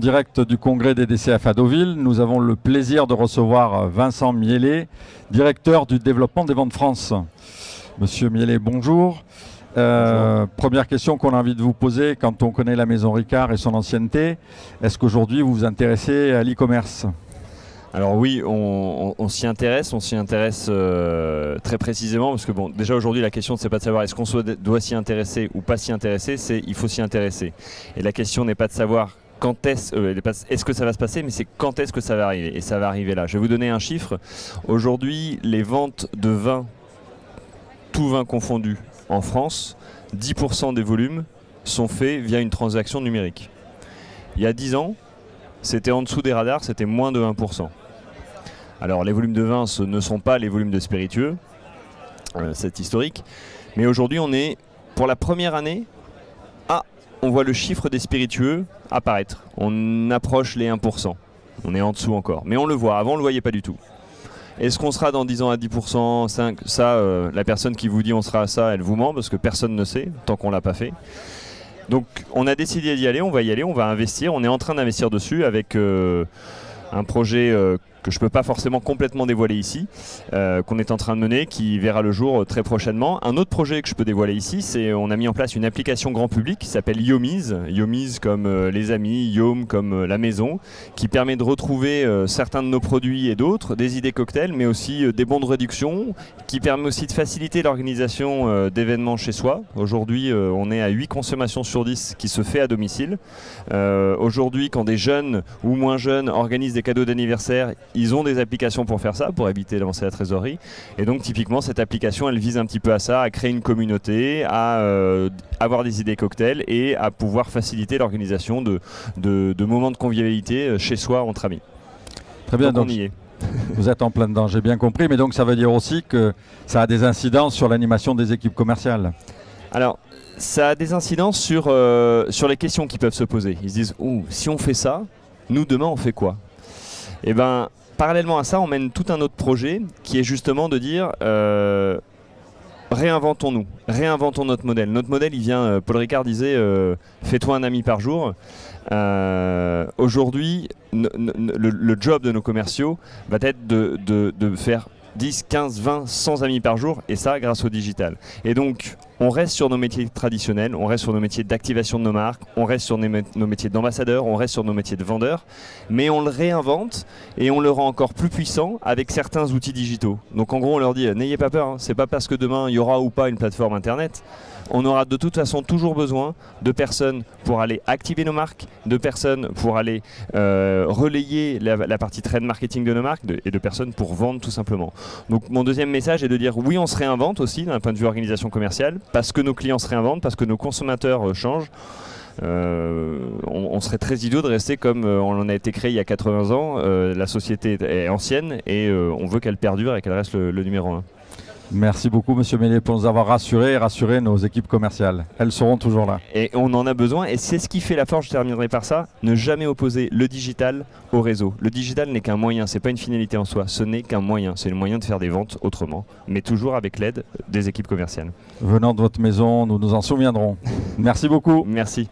direct du congrès des DCF à Deauville. Nous avons le plaisir de recevoir Vincent Miellet, directeur du développement des ventes France. Monsieur Miellet, bonjour. Bonjour. Première question qu'on a envie de vous poser quand on connaît la maison Ricard et son ancienneté. Est-ce qu'aujourd'hui vous vous intéressez à l'e-commerce ? Alors oui, on s'y intéresse très précisément parce que bon, déjà aujourd'hui la question c'est pas de savoir est-ce qu'on doit s'y intéresser ou pas s'y intéresser, c'est il faut s'y intéresser. Et la question n'est pas de savoir quand est-ce que ça va se passer, mais c'est quand est-ce que ça va arriver. Et ça va arriver là. Je vais vous donner un chiffre. Aujourd'hui, les ventes de vin, tout vin confondu en France, 10% des volumes sont faits via une transaction numérique. Il y a 10 ans, c'était en dessous des radars, c'était moins de 1%. Alors les volumes de vin ce ne sont pas les volumes de spiritueux, c'est historique, mais aujourd'hui on est, pour la première année, on voit le chiffre des spiritueux apparaître. On approche les 1%, on est en dessous encore, mais on le voit, avant on ne le voyait pas du tout. Est-ce qu'on sera dans 10 ans à 10%, 5%, ça, la personne qui vous dit on sera à ça, elle vous ment, parce que personne ne sait, tant qu'on ne l'a pas fait. Donc on a décidé d'y aller, on va y aller, on va investir, on est en train d'investir dessus avec un projet que je ne peux pas forcément complètement dévoiler ici, qu'on est en train de mener, qui verra le jour très prochainement. Un autre projet que je peux dévoiler ici, c'est on a mis en place une application grand public qui s'appelle Yomiz. Yomiz comme les amis, Yom comme la maison, qui permet de retrouver certains de nos produits et d'autres, des idées cocktails, mais aussi des bons de réduction, qui permet aussi de faciliter l'organisation d'événements chez soi. Aujourd'hui, on est à 8 consommations sur 10 qui se fait à domicile. Aujourd'hui, quand des jeunes ou moins jeunes organisent des cadeaux d'anniversaire, ils ont des applications pour faire ça, pour éviter d'avancer la trésorerie. Et donc typiquement cette application elle vise un petit peu à ça, à créer une communauté, à avoir des idées cocktails et à pouvoir faciliter l'organisation de moments de convivialité chez soi entre amis. Très bien, donc on y est. Vous êtes en plein dedans, j'ai bien compris, mais donc ça veut dire aussi que ça a des incidences sur l'animation des équipes commerciales. Alors ça a des incidences sur les questions qui peuvent se poser. Ils se disent si on fait ça, nous demain on fait quoi? Et ben parallèlement à ça, on mène tout un autre projet qui est justement de dire réinventons-nous, réinventons notre modèle. Notre modèle, il vient, Paul Ricard disait fais-toi un ami par jour. Aujourd'hui, le job de nos commerciaux va être de faire 10, 15, 20, 100 amis par jour, et ça grâce au digital. Et donc, on reste sur nos métiers traditionnels, on reste sur nos métiers d'activation de nos marques, on reste sur nos métiers d'ambassadeurs, on reste sur nos métiers de vendeurs, mais on le réinvente et on le rend encore plus puissant avec certains outils digitaux. Donc en gros, on leur dit, n'ayez pas peur, hein, c'est pas parce que demain il y aura ou pas une plateforme internet. On aura de toute façon toujours besoin de personnes pour aller activer nos marques, de personnes pour aller relayer la partie trade marketing de nos marques et de personnes pour vendre tout simplement. Donc mon deuxième message est de dire oui, on se réinvente aussi d'un point de vue organisation commerciale parce que nos clients se réinventent, parce que nos consommateurs changent. On serait très idiot de rester comme on en a été créé il y a 80 ans. La société est ancienne et on veut qu'elle perdure et qu'elle reste le numéro 1. Merci beaucoup Monsieur Miellet pour nous avoir rassurés et rassurer nos équipes commerciales. Elles seront toujours là. Et on en a besoin et c'est ce qui fait la force, je terminerai par ça, ne jamais opposer le digital au réseau. Le digital n'est qu'un moyen, c'est pas une finalité en soi, ce n'est qu'un moyen, c'est le moyen de faire des ventes autrement, mais toujours avec l'aide des équipes commerciales. Venant de votre maison, nous nous en souviendrons. Merci beaucoup. Merci.